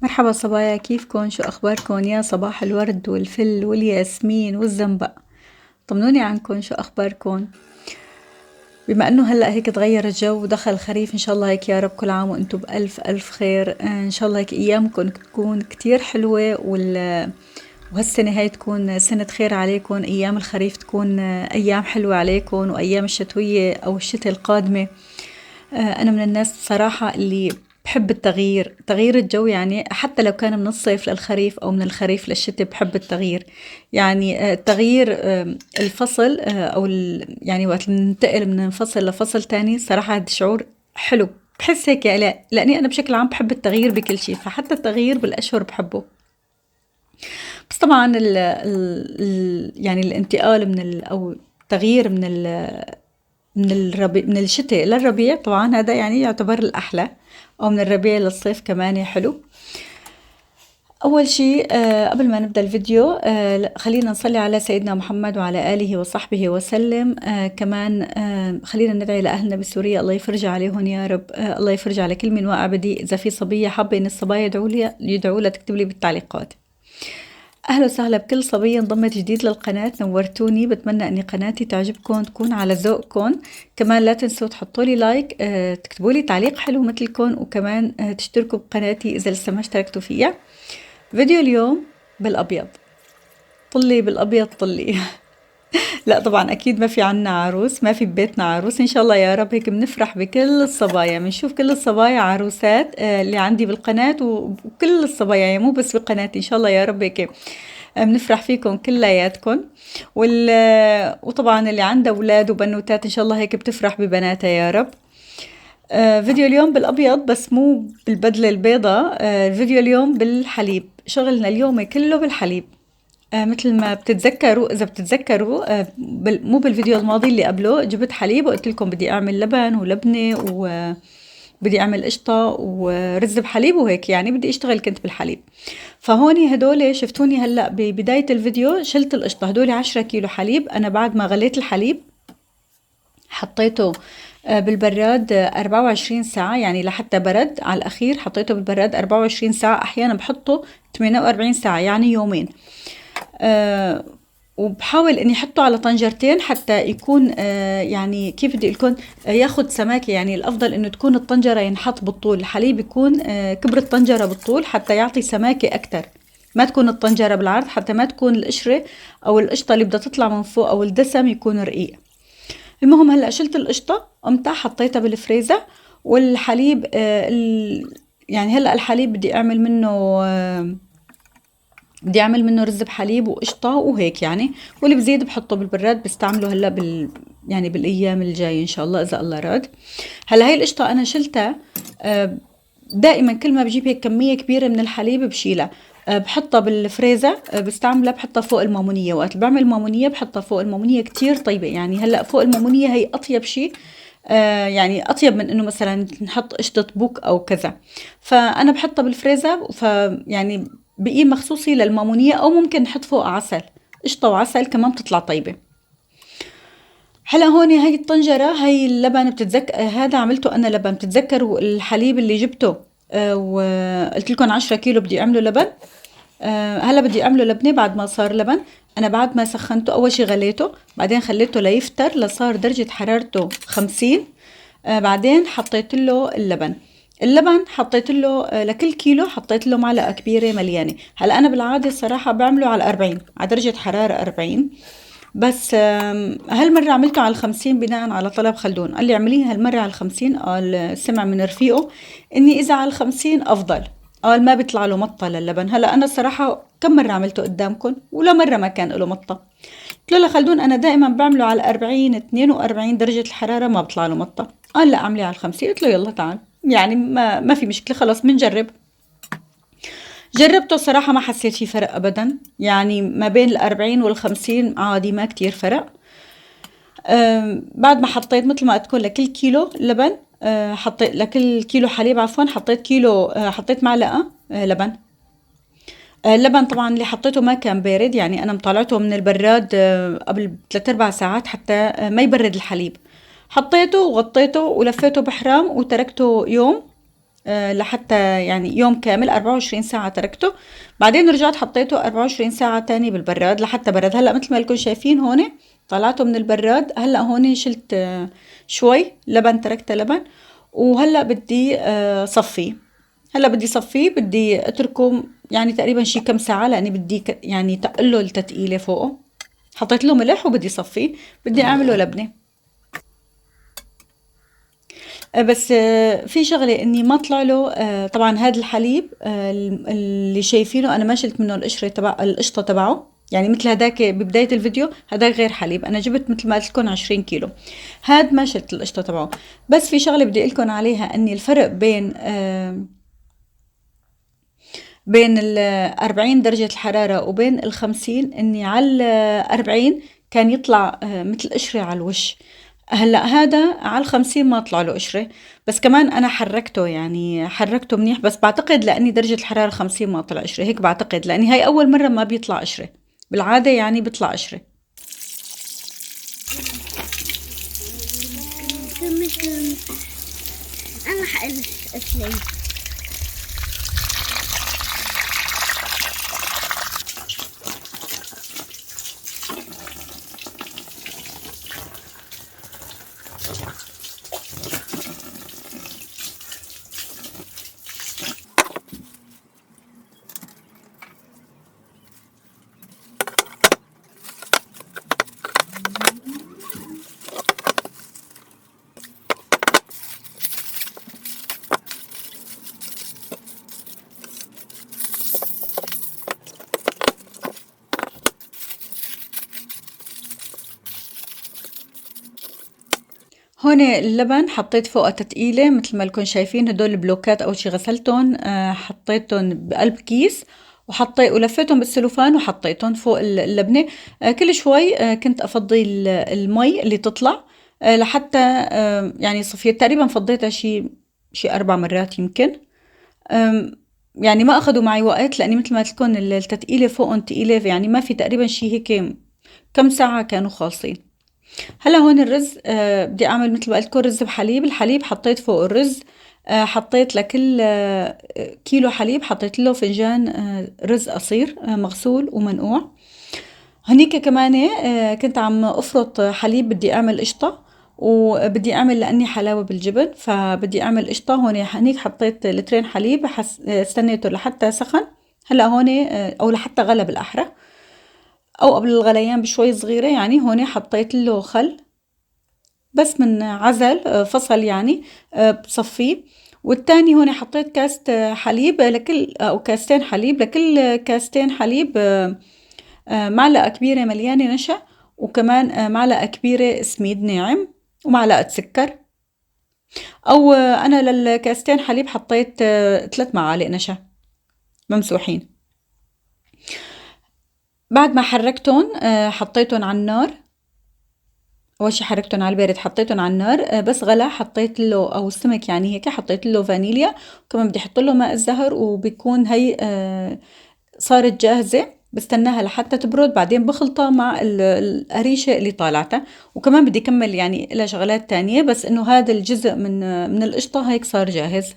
مرحبا صبايا، كيفكن؟ شو أخباركن؟ يا صباح الورد والفل والياسمين والزنبق. طمنوني عنكن، شو أخباركن؟ بما أنه هلأ هيك تغير الجو ودخل الخريف، إن شاء الله هيك يا رب كل عام وأنتم بألف ألف خير. إن شاء الله هيك أيامكن تكون كتير حلوة، وهالسنة هاي تكون سنة خير عليكم. أيام الخريف تكون أيام حلوة عليكم، وأيام الشتوية أو الشتاء القادمة. أنا من الناس بصراحة اللي بحب التغيير، تغيير الجو، يعني حتى لو كان من الصيف للخريف أو من الخريف للشتاء بحب التغيير. يعني التغيير، الفصل، يعني وقت ننتقل من فصل لفصل تاني، صراحة هذا شعور حلو. بحس هيك، لأني أنا بشكل عام بحب التغيير بكل شيء، فحتى التغيير بالأشهر بحبه. بس طبعا يعني الانتقال أو التغيير من الشتاء للربيع، طبعا هذا يعني يعتبر الأحلى، أو من الربيع للصيف كمان حلو. أول شيء، قبل ما نبدأ الفيديو، خلينا نصلي على سيدنا محمد وعلى آله وصحبه وسلم. كمان خلينا ندعي لأهلنا بسوريا، الله يفرج عليهم يا رب. الله يفرج على كل من واقع بدي. إذا في صبية حابة إن الصبايا يدعوا لها، تكتب لي بالتعليقات. أهلا وسهلا بكل صبية انضمت جديد للقناة، نورتوني. بتمنى أني قناتي تعجبكم، تكون على ذوقكم. كمان لا تنسوا تحطوا لي لايك، تكتبوا لي تعليق حلو مثلكم، وكمان تشتركوا بقناتي إذا لسه ما اشتركتوا فيها. فيديو اليوم بالأبيض، طلي بالأبيض طلي. لا طبعا أكيد ما في عنا عروس، ما في ببيتنا عروس. إن شاء الله يا رب هيك بنفرح بكل الصبايا، بنشوف كل الصبايا عروسات اللي عندي بالقناة، وكل الصبايا يعني مو بس بقناتي. إن شاء الله يا رب هيك بنفرح فيكم كلياتكم. وطبعا اللي عنده أولاد وبنوتات إن شاء الله هيك بتفرح ببناتها يا رب. فيديو اليوم بالأبيض، بس مو بالبدلة البيضة. الفيديو اليوم بالحليب، شغلنا اليوم كله بالحليب. مثل ما بتتذكروا، إذا بتتذكروا، مو بالفيديو الماضي اللي قبله جبت حليب وقلت لكم بدي أعمل لبن ولبنة، وبدي أعمل قشطة ورز بحليب وهيك، يعني بدي أشتغل كنت بالحليب. فهوني هدول شفتوني هلأ ببداية الفيديو شلت القشطة. هدول 10 كيلو حليب. أنا بعد ما غليت الحليب حطيته بالبراد 24 ساعة، يعني لحتى برد على الأخير حطيته بالبراد 24 ساعة. أحيانا بحطه 48 ساعة، يعني يومين. وبحاول اني احطه على طنجرتين حتى يكون يعني كيف بدي لكم، ياخد سماكه. يعني الافضل انه تكون الطنجره ينحط بالطول، الحليب يكون كبر الطنجره بالطول حتى يعطي سماكه اكتر، ما تكون الطنجره بالعرض، حتى ما تكون القشره او القشطه اللي بدها تطلع من فوق او الدسم يكون رقيق. المهم هلا شلت القشطه، قمتها حطيتها بالفريزر. والحليب يعني هلا الحليب بدي اعمل منه رز بحليب وقشطه وهيك يعني. واللي بزيد بحطه بالبراد، بستعمله هلا يعني بالايام الجايه ان شاء الله اذا الله راد. هلا هاي القشطه انا شلتها. دائما كل ما بجيب هيك كميه كبيره من الحليب بشيلها، بحطها بالفريزر. بستعملها بحطها فوق المامونيه. وقت بعمل مامونيه بحطها فوق المامونيه كتير طيبه. يعني هلا فوق المامونيه هي اطيب شيء، يعني اطيب من انه مثلا نحط قشطه بوك او كذا. فانا بحطها بالفريزر، يعني بقيم مخصوصي للمامونيه، او ممكن نحط فوق عسل، قشطه وعسل كمان بتطلع طيبه. هلا هون هي الطنجره، هي اللبن بتتذكر، هذا عملته انا لبن. بتتذكروا الحليب اللي جبته وقلت لكم 10 كيلو بدي اعمله لبن. هلا بدي اعمله لبنه بعد ما صار لبن. انا بعد ما سخنته اول شي غليته، بعدين خليته ليفتر لصار درجه حرارته 50. بعدين حطيت له اللبن حطيت له لكل كيلو حطيت له معلقه كبيره مليانه. هلا انا بالعاده الصراحه بعمله على 40، على درجه حراره 40. بس هالمرة عملته على 50 بناء على طلب خلدون، قال لي اعمليها هالمرة على 50. قال سمع من رفيقه اني اذا على 50 افضل، قال ما بيطلع له مطة للبن. هلا انا الصراحة كم مرة عملته قدامكم ولا مرة ما كان له مطة. قلت له خلدون انا دائما بعمله على 40 42 درجة الحرارة ما بيطلع له مطة. قال لا اعملي على 50. قلت له يلا تعال، يعني ما في مشكلة، خلاص بنجرب. جربته صراحة ما حسيت في فرق أبدا، يعني ما بين الأربعين والخمسين عادي، ما كتير فرق. بعد ما حطيت مثل ما تكون لكل كيلو لبن، حطيت لكل كيلو حليب عفوا، حطيت كيلو، حطيت معلقة لبن. اللبن طبعا اللي حطيته ما كان بارد، يعني أنا مطلعته من البراد قبل 3-4 ساعات حتى ما يبرد الحليب. حطيته وغطيته ولفيته بحرام وتركته يوم. لحتى يعني يوم كامل 24 ساعة تركته. بعدين رجعت حطيته 24 ساعة تاني بالبراد لحتى برد. هلأ مثل ما لكم شايفين هون طلعته من البراد. هلأ هون شلت شوي لبن، تركته لبن، وهلأ بدي صفيه. هلأ بدي صفيه، بدي اتركه يعني تقريبا شي كم ساعة، لأني بدي يعني تقله التتقيلة فوقه. حطيت له ملح وبدي صفيه، بدي اعمله لبنة. بس في شغلة اني ما طلع له طبعا هذا الحليب اللي شايفينه انا ما شلت منه القشرة تبع القشطة تبعه. يعني مثل هداك ببداية الفيديو، هداك غير حليب، انا جبت مثل ما قلت لكم 20 كيلو، هاد ما شلت القشطة تبعه. بس في شغلة بدي اقول لكم عليها، اني الفرق بين ال 40 درجة الحرارة وبين ال 50، اني على ال 40 كان يطلع مثل قشرة على الوش. هلا هذا على ال50 ما طلع له قشرة، بس كمان انا حركته، يعني حركته منيح، بس بعتقد لاني درجة الحرارة 50 ما طلع قشرة، هيك بعتقد، لاني هاي اول مرة ما بيطلع قشرة، بالعادة يعني بيطلع قشرة. انا حقلش اسلم. هون اللبن حطيت فوقها تتقيلة مثل ما لكم شايفين، هدول البلوكات أول شي غسلتهم، حطيتهم بقلب كيس، ولفيتهم بالسلوفان وحطيتهم فوق اللبنة. كل شوي كنت أفضي المي اللي تطلع لحتى يعني صفيت. تقريبا فضيتها شي 4 مرات يمكن. يعني ما أخدوا معي وقت، لأني مثل ما قلت لكم التتقيلة فوقهم تقيلة، يعني ما في تقريبا شي هيك كم ساعة كانوا خالصين. هلا هون الرز بدي اعمل مثل ما قلت لكم رز بحليب. الحليب حطيت فوق الرز، حطيت لكل كيلو حليب حطيت له فنجان رز قصير مغسول ومنقوع. هنيك كمان كنت عم افرط حليب، بدي اعمل قشطة، وبدي اعمل لاني حلاوة بالجبن، فبدي اعمل قشطة. هون هنيك حطيت لترين حليب، استنيته لحتى سخن. هلا هون او لحتى غلى بالاحرى، او قبل الغليان بشوي صغيرة. يعني هون حطيت له خل، بس من عزل فصل يعني، بصفيه. والتاني هون حطيت كاسة حليب لكل، أو كاستين حليب لكل كاستين حليب، معلقة كبيرة مليانة نشا، وكمان معلقة كبيرة سميد ناعم، ومعلقة سكر. أو أنا للكاستين حليب حطيت 3 معالق نشا ممسوحين. بعد ما حركتهم حطيتهم على النار. اول شي حركتهم على البارد، حطيتهم على النار، بس غلا حطيت له، او السمك يعني هيك، حطيت له فانيليا، وكمان بدي احط له ماء الزهر، وبيكون هي صارت جاهزة. بستناها لحتى تبرد، بعدين بخلطها مع القريشة اللي طالعتها. وكمان بدي كمل يعني لها شغلات تانية، بس انه هذا الجزء من القشطة هيك صار جاهز.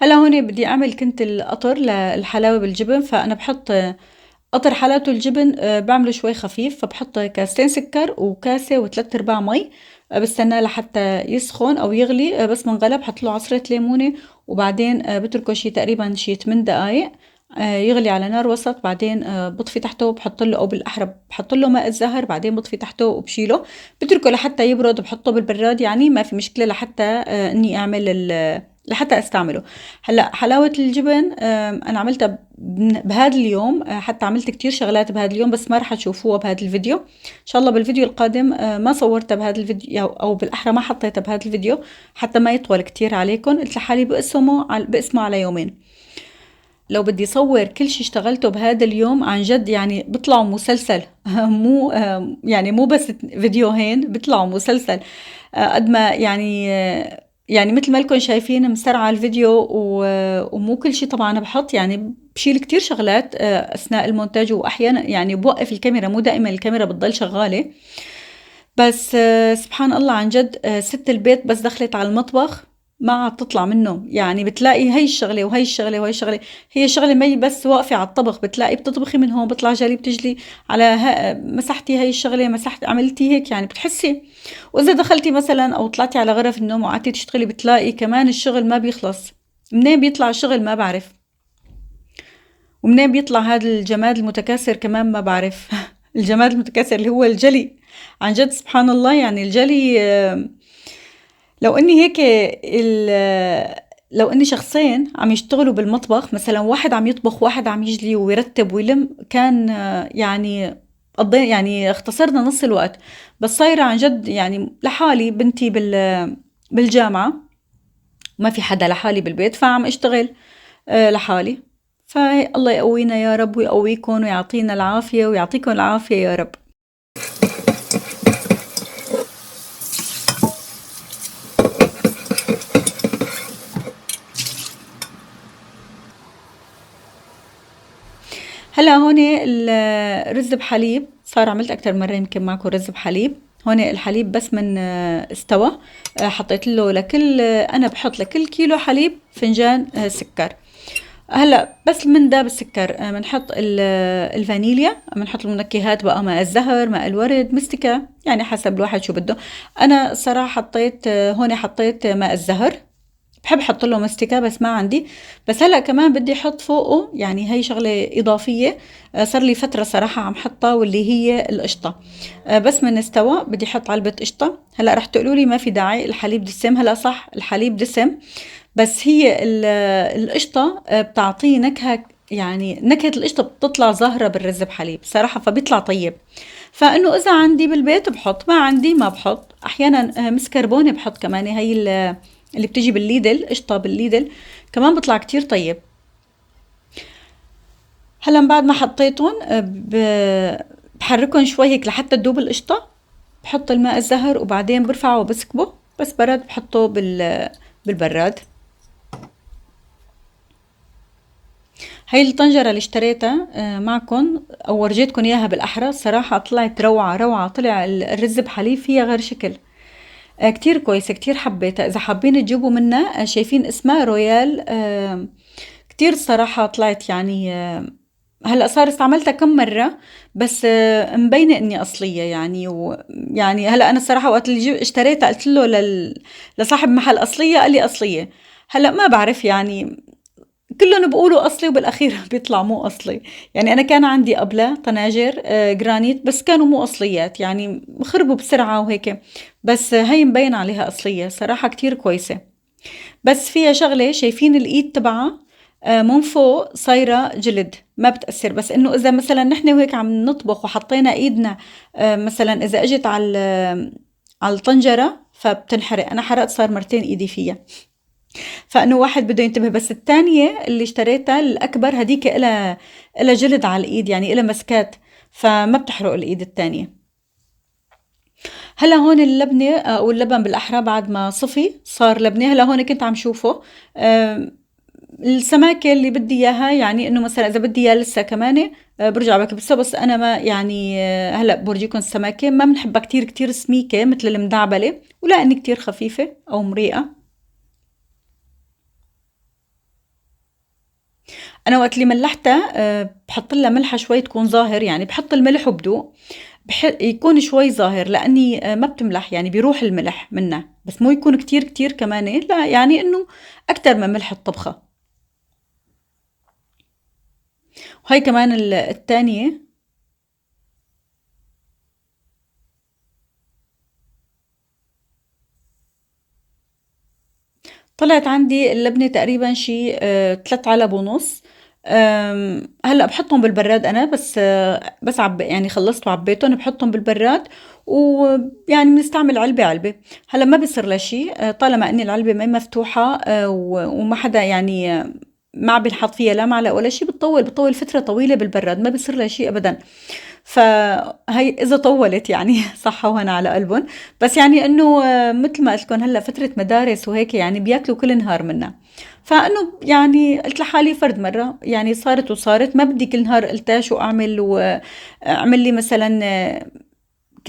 هلا هون بدي اعمل كنت القطر للحلاوة بالجبن، فانا بحط قطر حلاوته الجبن، بعمله شوي خفيف، فبحط كاستين سكر وكاسة وثلاث ارباع مي. بستناه لحتى يسخن او يغلي، بس من غلى بحط له عصرة ليمونة، وبعدين بتركه شي تقريبا شي 8 دقايق يغلي على نار وسط. بعدين بطفي تحته وبحط له، او بالاحرى بحط له ماء الزهر، بعدين بطفي تحته وبشيله، بتركه لحتى يبرد، وبحطه بالبراد. يعني ما في مشكلة لحتى اني اعمل لحتى استعمله. هلا حلاوة الجبن انا عملتها بهذا اليوم، حتى عملت كتير شغلات بهذا اليوم، بس ما رح تشوفوها بهذا الفيديو. ان شاء الله بالفيديو القادم ما صورتها بهذا الفيديو، او بالاحرى ما حطيتها بهذا الفيديو حتى ما يطول كتير عليكم. قلت لحالي بقسمه على يومين. لو بدي صور كل شي اشتغلته بهذا اليوم عن جد، يعني بيطلعوا مسلسل مو يعني مو بس فيديوهين، بيطلعوا مسلسل. قد ما يعني يعني مثل ما لكم شايفين مسرعة الفيديو، ومو كل شي طبعا أنا بحط، يعني بشيل كتير شغلات أثناء المونتاج، وأحيانا يعني بوقف الكاميرا، مو دائما الكاميرا بتضل شغالة. بس سبحان الله عن جد ست البيت بس دخلت على المطبخ ما عاد تطلع منه، يعني بتلاقي هي الشغلة وهي الشغلة وهي الشغلة، هي شغلة ما هي بس واقفة على الطبخ، بتلاقي بتطبخي من هون بطلع جالي بتجلي على مسحتي هي الشغلة، مسحت عملتي هيك، يعني بتحسي. وإذا دخلتي مثلا أو طلعتي على غرف النوم وقعدتي تشتغلي بتلاقي كمان الشغل ما بيخلص. منين بيطلع الشغل ما بعرف، ومنين بيطلع هذا الجماد المتكاثر كمان ما بعرف. الجماد المتكاثر اللي هو الجلي، عن جد سبحان الله. يعني الجلي لو اني هيك لو اني شخصين عم يشتغلوا بالمطبخ، مثلا واحد عم يطبخ واحد عم يجلي ويرتب ويلم، كان يعني قضينا يعني اختصرنا نص الوقت. بس صايرة عن جد يعني لحالي، بنتي بالجامعة، ما في حدا لحالي بالبيت، فعم اشتغل لحالي. فالله يقوينا يا رب ويقويكم ويعطينا العافية ويعطيكم العافية يا رب. هلا هون الرز بحليب، صار عملت أكتر مرة يمكن معكم رز بحليب. هون الحليب بس من استوى، حطيت له لكل أنا بحط لكل كيلو حليب فنجان سكر. هلا بس من داب السكر بنحط الفانيليا، بنحط المنكهات بقى، ماء الزهر، ماء الورد، مستكة، يعني حسب الواحد شو بده. أنا صراحة حطيت هون حطيت ماء الزهر، بحب احط له مستكة بس ما عندي. بس هلا كمان بدي احط فوقه، يعني هي شغلة اضافية صار لي فترة صراحة عم حطها، واللي هي القشطة. بس من استوى بدي احط علبة قشطة. هلا رح تقولوا لي ما في داعي الحليب دسم، هلا صح الحليب دسم، بس هي القشطة بتعطيه نكهة، يعني نكهة القشطة بتطلع ظاهرة بالرز بحليب صراحة، فبيطلع طيب. فانه اذا عندي بالبيت بحط، ما عندي ما بحط. احيانا مسكربونة بحط كمان، هي اللي بتيجي بالليدل، قشطة بالليدل كمان بيطلع كتير طيب. هلا بعد ما حطيتهم بحركهم شوي هيك لحتى تدوب القشطة، بحط الماء الزهر وبعدين برفعه وبسكبه، بس برد بحطه بالبراد. هاي الطنجرة اللي اشتريتها معكم او ورجيتكم اياها بالاحرى، صراحة طلعت روعة روعة، طلع الرز بحليب فيها غير شكل. كتير كويسة، كتير حبيتها. إذا حابين تجيبوا منها شايفين اسمها رويال. كتير الصراحة طلعت يعني هلأ صار استعملتها كم مرة، بس مبينة إني أصلية يعني. يعني هلأ أنا الصراحة وقت اللي اشتريتها قلت له لصاحب محل أصلية، قال لي أصلية. هلأ ما بعرف يعني، كلهم بيقولوا أصلي وبالأخير بيطلع مو أصلي. يعني أنا كان عندي قبلها طناجر جرانيت بس كانوا مو أصليات، يعني خربوا بسرعة وهيك. بس هي مبين عليها أصلية صراحة، كتير كويسة. بس فيها شغلة، شايفين الإيد تبعها من فوق صايرة جلد، ما بتأثر. بس إنه إذا مثلا نحن وهيك عم نطبخ وحطينا إيدنا مثلا إذا أجت على الطنجرة فبتنحرق. أنا حرقت صار مرتين إيدي فيها، فانه واحد بده ينتبه. بس الثانيه اللي اشتريتها الاكبر هديك إلها جلد على الايد، يعني إلها مسكات، فما بتحرق الايد الثانيه. هلا هون اللبنه او اللبن بالاحرى بعد ما صفي صار لبنه. هلا هون كنت عم شوفه السماكه اللي بدي اياها، يعني انه مثلا اذا بدي اياه لسه كمان برجع بكبسه. بس انا ما يعني هلا بورجيكم السماكه، ما بنحبها كتير كتير سميكه مثل المدعبله، ولا اني كتير خفيفه او مريئه. انا وقت اللي ملحتها بحط لها ملحه شوي تكون ظاهر، يعني بحط الملح وبدوق يكون شوي ظاهر، لاني ما بتملح يعني بيروح الملح منها، بس مو يكون كتير كتير كمان، لا يعني انه اكتر من ملح الطبخه. وهي كمان التانية طلعت عندي اللبنة تقريبا شي 3 علب ونص. هلا بحطهم بالبراد انا، بس يعني خلصت وعبيتهم بحطهم بالبراد، ويعني بنستعمل علبة علبة. هلا ما بيصير لها شي طالما اني العلبة ما مفتوحة وما حدا يعني ما بنحط فيها لا معلقة ولا شي، بتطول فترة طويلة بالبراد، ما بيصير لها شي ابدا. فهي اذا طولت يعني صحة وهنا على قلبهم. بس يعني انه مثل ما قلت لكم هلا فترة مدارس وهيك، يعني بياكلوا كل نهار منا. فانه يعني قلت لحالي فرد مرة، يعني صارت وصارت، ما بدي كل نهار التاش واعمل واعمل لي مثلا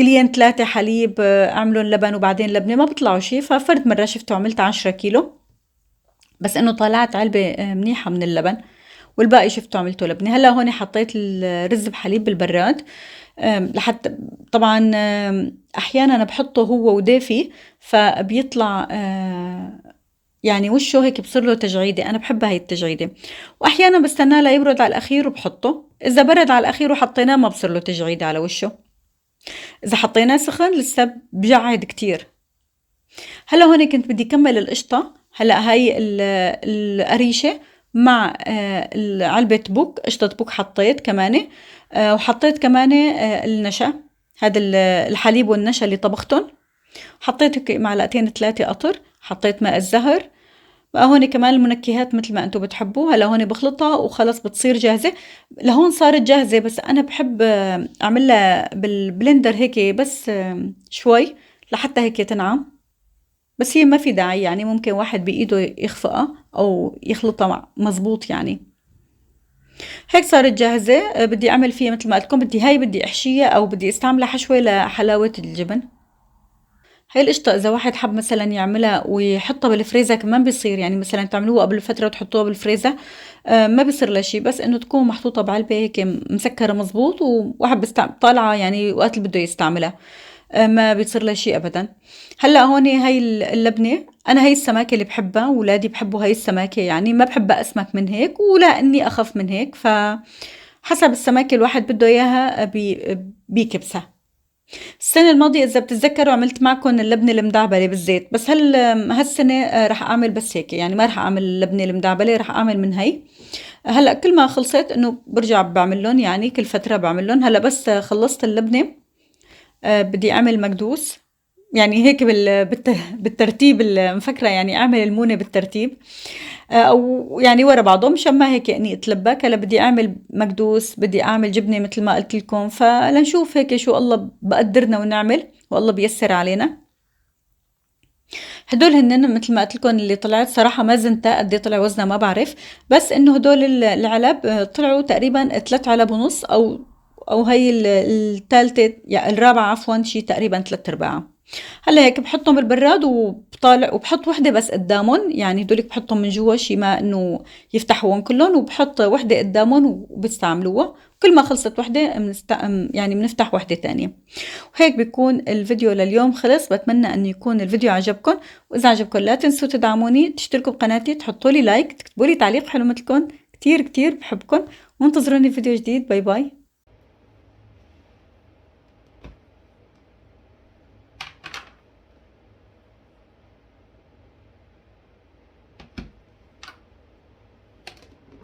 كلين 3 حليب اعملهم لبن وبعدين لبنة ما بيطلعوا شي. ففرد مرة شفته عملت 10 كيلو، بس انه طلعت علبة منيحة من اللبن، والباقي شفته عملته لبنة. هلا هون حطيت الرز بحليب بالبراد لحتى طبعا احيانا انا بحطه هو ودافي فبيطلع يعني وشه هيك بصير له تجعيدة، انا بحب هاي التجعيدة. واحيانا بستناه ليبرد على الاخير وبحطه، اذا برد على الاخير وحطيناه ما بصير له تجعيدة على وشه. اذا حطيناه سخن لسه بجعد كتير. هلا هون كنت بدي كمل القشطة. هلا هاي القريشة مع علبة بوك، قشطة بوك حطيت كمان، وحطيت كمان النشا، هذا الحليب والنشا اللي طبختن، حطيت معلقتين 3 قطر، حطيت ماء الزهر. بقى هون كمان المنكهات مثل ما انتم بتحبوا. هلا هون بخلطها وخلص بتصير جاهزة. لهون صارت جاهزة، بس انا بحب اعملها بالبلندر هيك بس شوي لحتى هيك تنعم. بس هي ما في داعي، يعني ممكن واحد بإيده يخفقها أو يخلطها مزبوط يعني. هيك صارت جاهزة. بدي أعمل فيها مثل ما قلت لكم، بدي أحشيها أو بدي استعملها حشوة لحلاوة الجبن. هاي القشطة إذا واحد حب مثلا يعملها ويحطها بالفريزر كمان بيصير، يعني مثلا تعملوها قبل فترة وتحطوها بالفريزر ما بيصير لها شي، بس إنه تكون محطوطة بعلبة هيك مسكرة مزبوط وواحد طالعة يعني وقت اللي بده يستعملها ما بيصير لها شيء ابدا. هلا هون هاي اللبنه، انا هاي السماكه اللي بحبها، ولادي بحبوا هاي السماكه، يعني ما بحبها اسمك من هيك ولا اني اخف من هيك، فحسب السماكه الواحد بده اياها بيكبسها. السنه الماضيه اذا بتتذكروا عملت معكم اللبنه المدعبله بالزيت، بس هالسنه رح اعمل بس هيك، يعني ما رح اعمل اللبنه المدعبله، رح اعمل من هي. هلا كل ما خلصت انه برجع بعمل لهم، يعني كل فتره بعمل لهم. هلا بس خلصت اللبنه بدي اعمل مكدوس، يعني هيك بالترتيب مفكرة يعني اعمل المونة بالترتيب او يعني ورا بعضهم مشان ما هيك اني اتلبك. هلا بدي اعمل مكدوس، بدي اعمل جبنة مثل ما قلت لكم، فلنشوف هيك شو الله بقدرنا ونعمل والله بيسر علينا. هدول هنن مثل ما قلت لكم اللي طلعت صراحة ما زنتها قد طلع وزنها ما بعرف، بس انه هدول العلب طلعوا تقريبا 3 علب ونص او هي الثالثة يعني الرابعة عفوا شي تقريبا 3/4. هلا هيك بحطهم بالبراد وبطالع وبحط وحدة بس قدامهم، يعني هدولك بحطهم من جوا شي ما انه يفتحوهم كلهم، وبحط وحدة قدامهم وبستعملوها. كل ما خلصت وحدة يعني بنفتح وحدة تانية. وهيك بيكون الفيديو لليوم خلص. بتمنى أن يكون الفيديو عجبكم، وإذا عجبكم لا تنسوا تدعموني، تشتركوا بقناتي، تحطوا لي لايك، تكتبوا لي تعليق حلو مثلكم. كتير كتير بحبكم، وانتظروني في فيديو جديد. باي باي.